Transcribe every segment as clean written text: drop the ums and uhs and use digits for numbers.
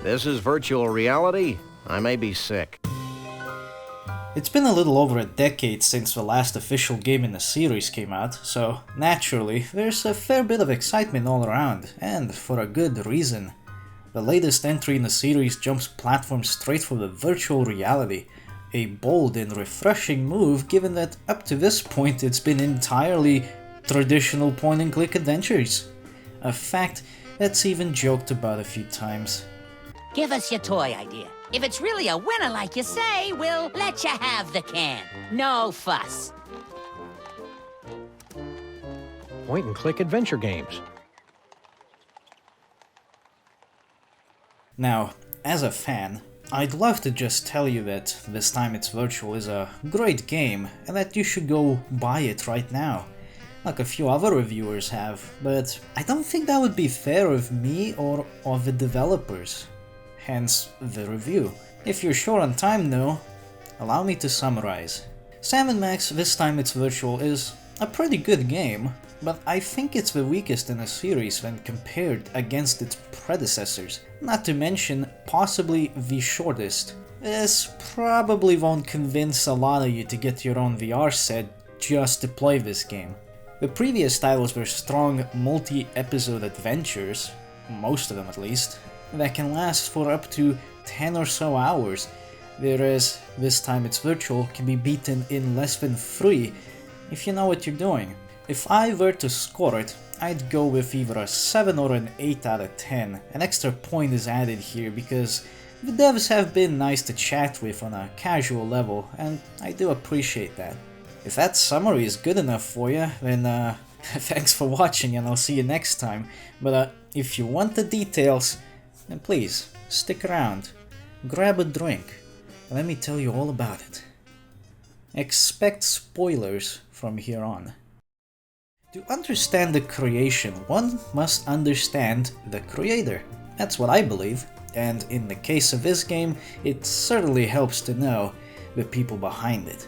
This is virtual reality? I may be sick. It's been a little over a decade since the last official game in the series came out, so naturally, there's a fair bit of excitement all around, and for a good reason. The latest entry in the series jumps platforms straight for the virtual reality, a bold and refreshing move given that up to this point it's been entirely traditional point-and-click adventures. A fact that's even joked about a few times. Give us your toy idea. If it's really a winner like you say, we'll let you have the can. No fuss. Point-and-click adventure games. Now, as a fan, I'd love to just tell you that This Time It's Virtual is a great game and that you should go buy it right now, like a few other reviewers have, but I don't think that would be fair of me or of the developers. Hence the review. If you're short on time though, allow me to summarize. Sam & Max This Time It's Virtual is a pretty good game, but I think it's the weakest in the series when compared against its predecessors, not to mention possibly the shortest. This probably won't convince a lot of you to get your own VR set just to play this game. The previous titles were strong multi-episode adventures, most of them at least, that can last for up to 10 or so hours, whereas This Time It's Virtual can be beaten in less than 3 if you know what you're doing. If I were to score it, I'd go with either a 7 or an 8 out of 10. An extra point is added here because the devs have been nice to chat with on a casual level, and I do appreciate that. If that summary is good enough for you, then thanks for watching and I'll see you next time. But if you want the details, then please, stick around, grab a drink, and let me tell you all about it. Expect spoilers from here on. To understand the creation, one must understand the creator. That's what I believe, and in the case of this game, it certainly helps to know the people behind it.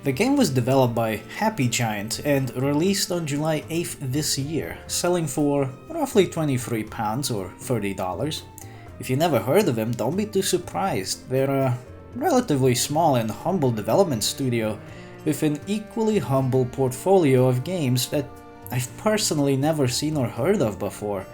The game was developed by Happy Giant and released on July 8th this year, selling for roughly £23 or $30. If you never heard of them, don't be too surprised. They're a relatively small and humble development studio with an equally humble portfolio of games that I've personally never seen or heard of before.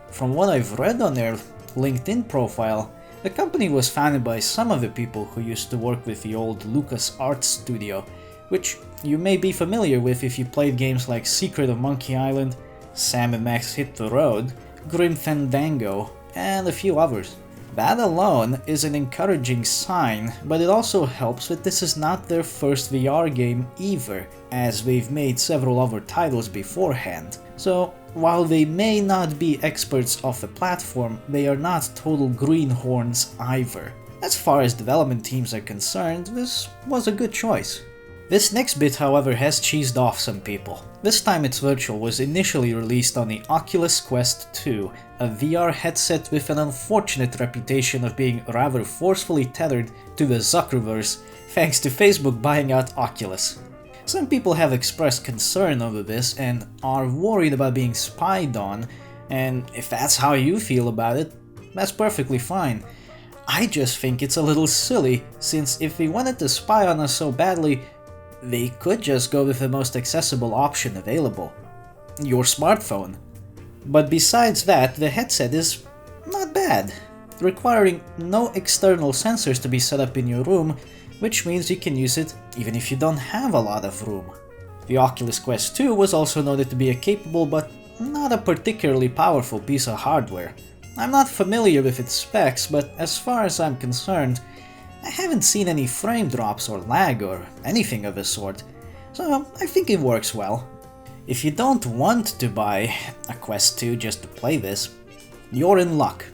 From what I've read on their LinkedIn profile, the company was founded by some of the people who used to work with the old LucasArts studio, which you may be familiar with if you played games like Secret of Monkey Island, Sam & Max Hit the Road, Grim Fandango, and a few others. That alone is an encouraging sign, but it also helps that this is not their first VR game either, as they've made several other titles beforehand. So, while they may not be experts of the platform, they are not total greenhorns either. As far as development teams are concerned, this was a good choice. This next bit, however, has cheesed off some people. This Time It's Virtual was initially released on the Oculus Quest 2, a VR headset with an unfortunate reputation of being rather forcefully tethered to the Zuckerverse, thanks to Facebook buying out Oculus. Some people have expressed concern over this and are worried about being spied on, and if that's how you feel about it, that's perfectly fine. I just think it's a little silly, since if they wanted to spy on us so badly, they could just go with the most accessible option available, your smartphone. But besides that, the headset is not bad, requiring no external sensors to be set up in your room, which means you can use it even if you don't have a lot of room. The Oculus Quest 2 was also noted to be a capable but not a particularly powerful piece of hardware. I'm not familiar with its specs, but as far as I'm concerned, I haven't seen any frame drops or lag or anything of the sort, so I think it works well. If you don't want to buy a Quest 2 just to play this, you're in luck.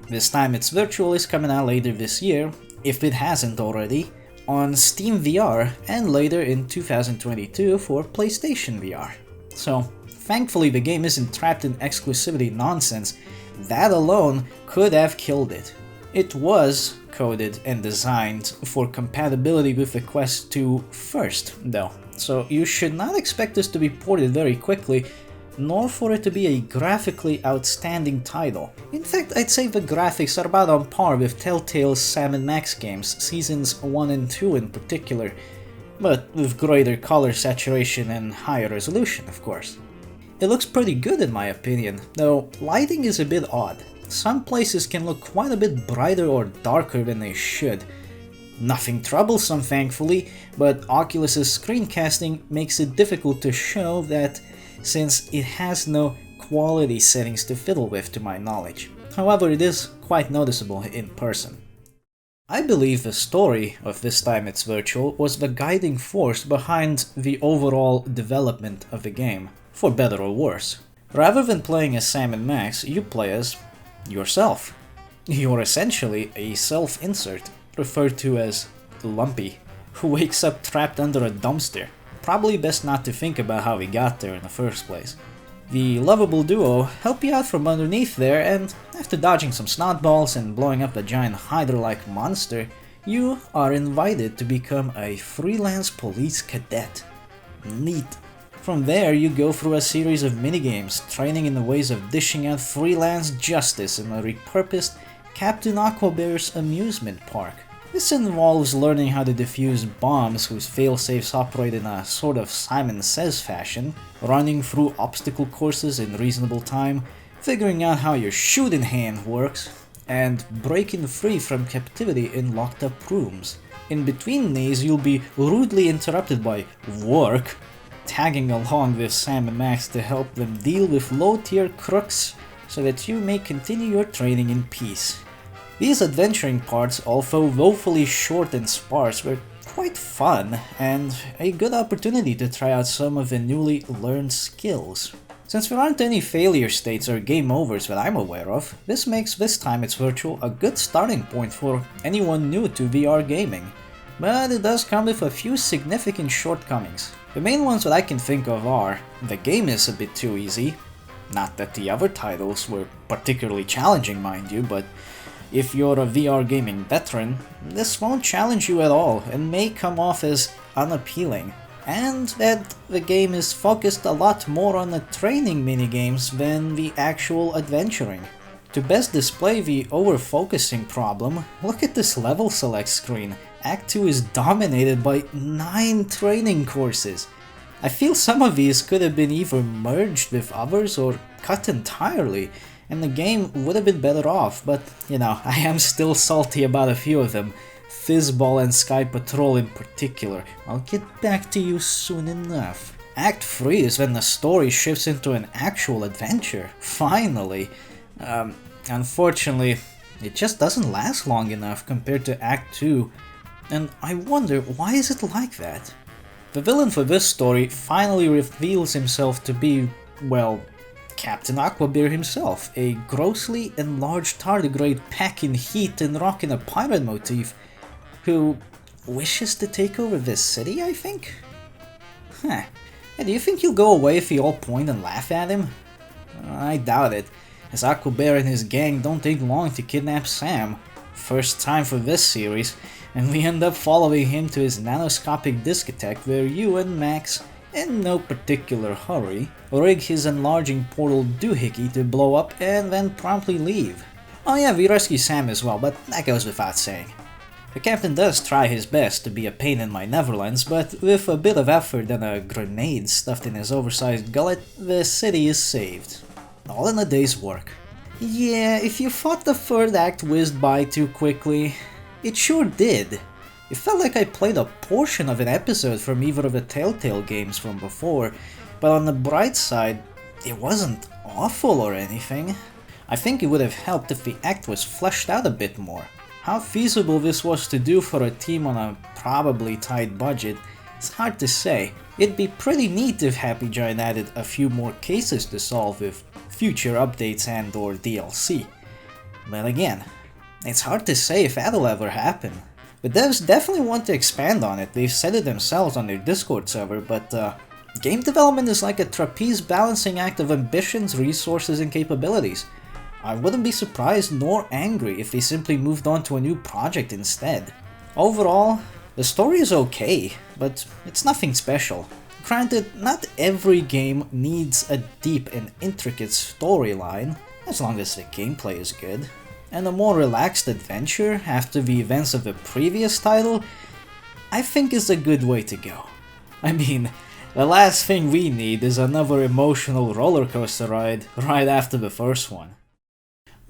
This Time It's Virtual is coming out later this year, if it hasn't already, on Steam VR and later in 2022 for PlayStation VR. So, thankfully the game isn't trapped in exclusivity nonsense. That alone could have killed it. It was coded and designed for compatibility with the Quest 2 first, though, so you should not expect this to be ported very quickly, nor for it to be a graphically outstanding title. In fact, I'd say the graphics are about on par with Telltale's Sam & Max games, Seasons 1 and 2 in particular, but with greater color saturation and higher resolution, of course. It looks pretty good in my opinion, though lighting is a bit odd. Some places can look quite a bit brighter or darker than they should. Nothing troublesome thankfully, but Oculus's screencasting makes it difficult to show that since it has no quality settings to fiddle with to my knowledge. However, it is quite noticeable in person. I believe the story of This Time It's Virtual was the guiding force behind the overall development of the game, for better or worse. Rather than playing as Sam and Max, you play as yourself. You're essentially a self-insert, referred to as Lumpy, who wakes up trapped under a dumpster. Probably best not to think about how he got there in the first place. The lovable duo help you out from underneath there, and after dodging some snotballs and blowing up the giant Hydra-like monster, you are invited to become a freelance police cadet. Neat. From there, you go through a series of minigames, training in the ways of dishing out freelance justice in a repurposed Captain Aquabear's amusement park. This involves learning how to defuse bombs whose failsafes operate in a sort of Simon Says fashion, running through obstacle courses in reasonable time, figuring out how your shooting hand works, and breaking free from captivity in locked up rooms. In between these, you'll be rudely interrupted by work, tagging along with Sam and Max to help them deal with low-tier crooks so that you may continue your training in peace. These adventuring parts, although woefully short and sparse, were quite fun and a good opportunity to try out some of the newly learned skills. Since there aren't any failure states or game overs that I'm aware of, this makes This Time It's Virtual a good starting point for anyone new to VR gaming. But it does come with a few significant shortcomings. The main ones that I can think of are, the game is a bit too easy. Not that the other titles were particularly challenging, mind you, but if you're a VR gaming veteran, this won't challenge you at all and may come off as unappealing. And that the game is focused a lot more on the training minigames than the actual adventuring. To best display the over-focusing problem, look at this level select screen. Act 2 is dominated by 9 training courses. I feel some of these could have been either merged with others or cut entirely, and the game would have been better off, but you know, I am still salty about a few of them. Fizzball and Sky Patrol in particular. I'll get back to you soon enough. Act 3 is when the story shifts into an actual adventure, finally. Unfortunately, it just doesn't last long enough compared to Act 2, and I wonder why is it like that? The villain for this story finally reveals himself to be, well, Captain Aquabear himself, a grossly enlarged tardigrade packing heat and rocking a pirate motif, who wishes to take over this city, I think? Huh. Hey, do you think he'll go away if we all point and laugh at him? I doubt it, as Aquabear and his gang don't take long to kidnap Sam. First time for this series, and we end up following him to his nanoscopic discotheque where you and Max, in no particular hurry, rig his enlarging portal doohickey to blow up and then promptly leave. Oh yeah, we rescue Sam as well, but that goes without saying. The captain does try his best to be a pain in my Neverlands, but with a bit of effort and a grenade stuffed in his oversized gullet, the city is saved. All in a day's work. Yeah, if you thought the third act whizzed by too quickly, it sure did. It felt like I played a portion of an episode from either of the Telltale games from before, but on the bright side, it wasn't awful or anything. I think it would have helped if the act was fleshed out a bit more. How feasible this was to do for a team on a probably tight budget, it's hard to say. It'd be pretty neat if Happy Giant added a few more cases to solve with future updates and or DLC. But again, it's hard to say if that'll ever happen. The devs definitely want to expand on it, they've said it themselves on their Discord server, but game development is like a trapeze balancing act of ambitions, resources, and capabilities. I wouldn't be surprised nor angry if they simply moved on to a new project instead. Overall, the story is okay, but it's nothing special. Granted, not every game needs a deep and intricate storyline, as long as the gameplay is good, and a more relaxed adventure after the events of the previous title, I think is a good way to go. I mean, the last thing we need is another emotional roller coaster ride right after the first one.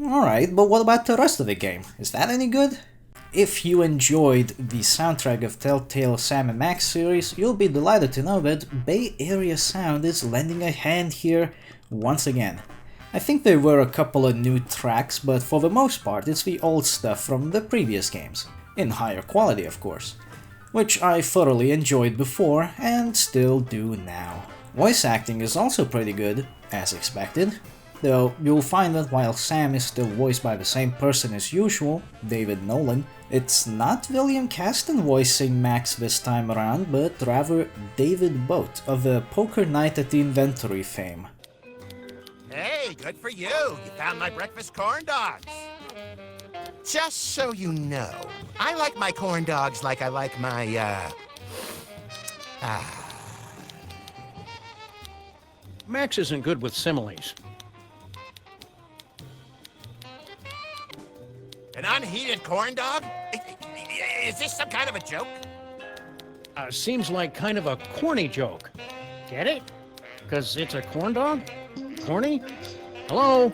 Alright, but what about the rest of the game? Is that any good? If you enjoyed the soundtrack of Telltale Sam & Max series, you'll be delighted to know that Bay Area Sound is lending a hand here once again. I think there were a couple of new tracks, but for the most part it's the old stuff from the previous games. In higher quality, of course. Which I thoroughly enjoyed before and still do now. Voice acting is also pretty good, as expected. Though you'll find that while Sam is still voiced by the same person as usual, David Nolan, it's not William Caston voicing Max this time around, but rather David Boat of the Poker Night at the Inventory fame. Hey, good for you! You found my breakfast corn dogs! Just so you know, I like my corn dogs like I like my, Max isn't good with similes. An unheated corn dog? Is this some kind of a joke? Seems like kind of a corny joke. Get it? 'Cause it's a corn dog? Corny? Hello?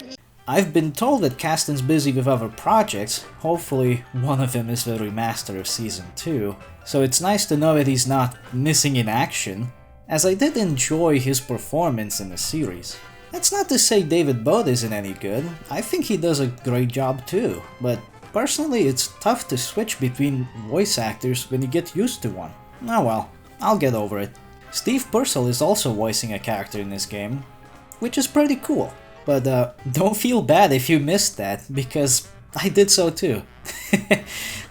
I've been told that Caston's busy with other projects, hopefully one of them is the remaster of Season 2, so it's nice to know that he's not missing in action, as I did enjoy his performance in the series. That's not to say David Boat isn't any good, I think he does a great job too, but personally it's tough to switch between voice actors when you get used to one. Oh well, I'll get over it. Steve Purcell is also voicing a character in this game, which is pretty cool. But don't feel bad if you missed that, because I did so too.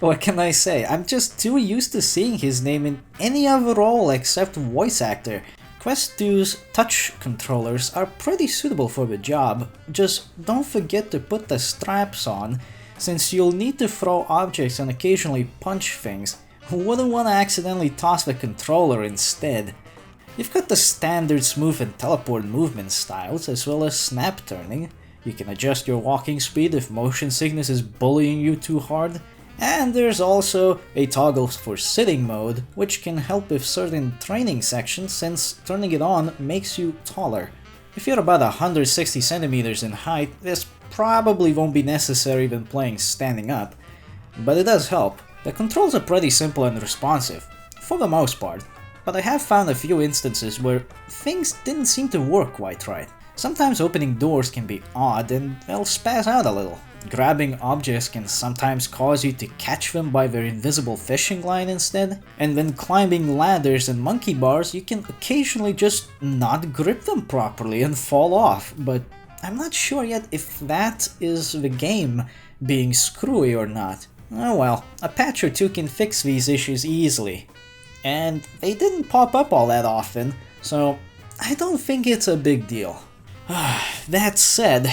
What can I say? I'm just too used to seeing his name in any other role except voice actor. Quest 2's touch controllers are pretty suitable for the job, just don't forget to put the straps on, since you'll need to throw objects and occasionally punch things. Who wouldn't want to accidentally toss the controller instead? You've got the standard smooth and teleport movement styles, as well as snap turning. You can adjust your walking speed if motion sickness is bullying you too hard. And there's also a toggle for sitting mode, which can help with certain training sections since turning it on makes you taller. If you're about 160 centimeters in height, this probably won't be necessary when playing standing up, but it does help. The controls are pretty simple and responsive, for the most part. But I have found a few instances where things didn't seem to work quite right. Sometimes opening doors can be odd and they'll spaz out a little. Grabbing objects can sometimes cause you to catch them by their invisible fishing line instead. And when climbing ladders and monkey bars, you can occasionally just not grip them properly and fall off. But I'm not sure yet if that is the game being screwy or not. Oh well, a patch or two can fix these issues easily. And they didn't pop up all that often, so I don't think it's a big deal. That said,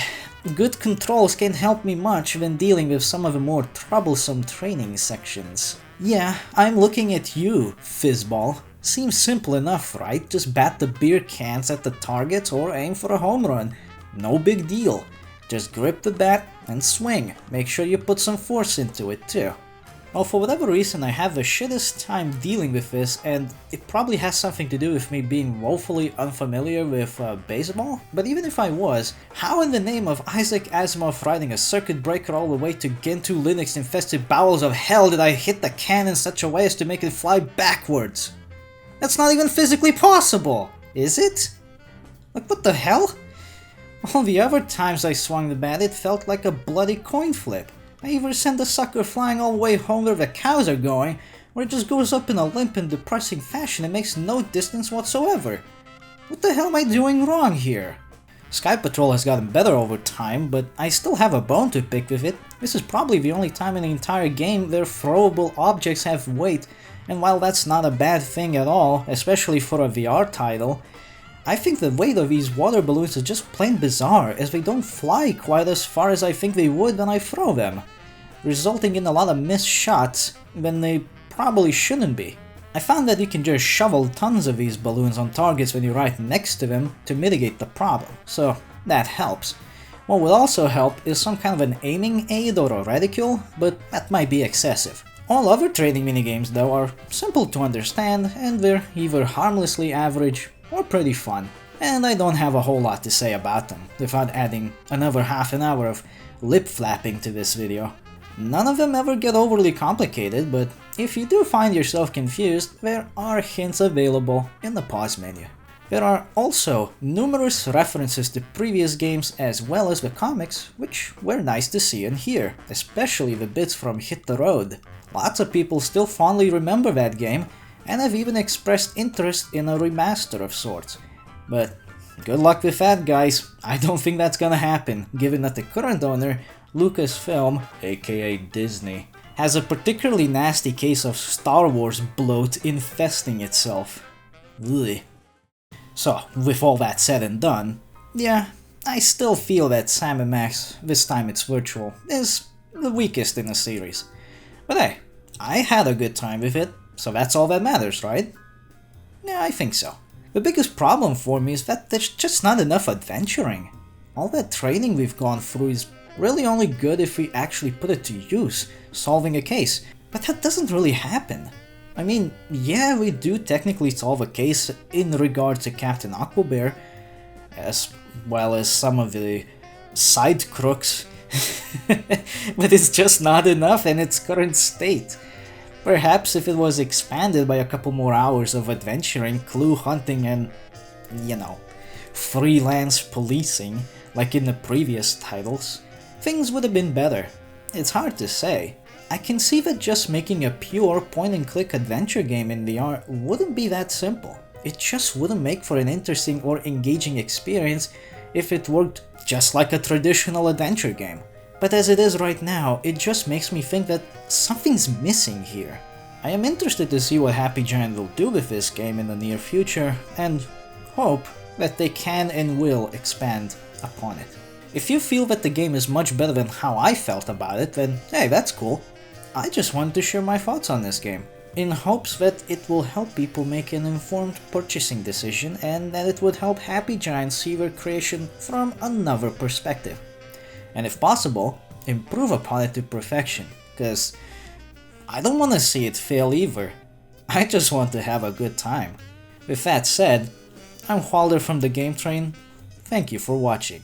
good controls can't help me much when dealing with some of the more troublesome training sections. Yeah, I'm looking at you, Fizzball. Seems simple enough, right? Just bat the beer cans at the targets or aim for a home run. No big deal. Just grip the bat and swing. Make sure you put some force into it too. Well, for whatever reason, I have the shittest time dealing with this, and it probably has something to do with me being woefully unfamiliar with baseball. But even if I was, how in the name of Isaac Asimov riding a circuit breaker all the way to Gentoo Linux infested bowels of hell did I hit the can in such a way as to make it fly backwards? That's not even physically possible, is it? Like, what the hell? All the other times I swung the bat, it felt like a bloody coin flip. I either send the sucker flying all the way home where the cows are going, or it just goes up in a limp and depressing fashion and makes no distance whatsoever. What the hell am I doing wrong here? Sky Patrol has gotten better over time, but I still have a bone to pick with it. This is probably the only time in the entire game their throwable objects have weight, and while that's not a bad thing at all, especially for a VR title, I think the weight of these water balloons is just plain bizarre, as they don't fly quite as far as I think they would when I throw them, resulting in a lot of missed shots when they probably shouldn't be. I found that you can just shovel tons of these balloons on targets when you're right next to them to mitigate the problem, so that helps. What would also help is some kind of an aiming aid or a reticule, but that might be excessive. All other training minigames though are simple to understand and they're either harmlessly average or pretty fun. And I don't have a whole lot to say about them without adding another half an hour of lip flapping to this video. None of them ever get overly complicated, but if you do find yourself confused, there are hints available in the pause menu. There are also numerous references to previous games as well as the comics, which were nice to see and hear, especially the bits from Hit the Road. Lots of people still fondly remember that game and have even expressed interest in a remaster of sorts. But good luck with that, guys. I don't think that's gonna happen, given that the current owner, Lucasfilm, aka Disney, has a particularly nasty case of Star Wars bloat infesting itself. Ugh. So, with all that said and done, yeah, I still feel that Sam & Max, this time it's virtual, is the weakest in the series. But hey, I had a good time with it, so that's all that matters, right? Yeah, I think so. The biggest problem for me is that there's just not enough adventuring. All that training we've gone through is really only good if we actually put it to use, solving a case, but that doesn't really happen. I mean, yeah, we do technically solve a case in regard to Captain Aquabear, as well as some of the side crooks, but it's just not enough in its current state. Perhaps if it was expanded by a couple more hours of adventuring, clue hunting and, you know, freelance policing, like in the previous titles, things would have been better. It's hard to say. I can see that just making a pure point-and-click adventure game in VR wouldn't be that simple. It just wouldn't make for an interesting or engaging experience if it worked just like a traditional adventure game. But as it is right now, it just makes me think that something's missing here. I am interested to see what Happy Giant will do with this game in the near future, and hope that they can and will expand upon it. If you feel that the game is much better than how I felt about it, then hey, that's cool. I just wanted to share my thoughts on this game, in hopes that it will help people make an informed purchasing decision and that it would help Happy Giant see their creation from another perspective. And if possible, improve upon it to perfection, cause I don't want to see it fail either. I just want to have a good time. With that said, I'm Walder from DaGameTrain. Thank you for watching.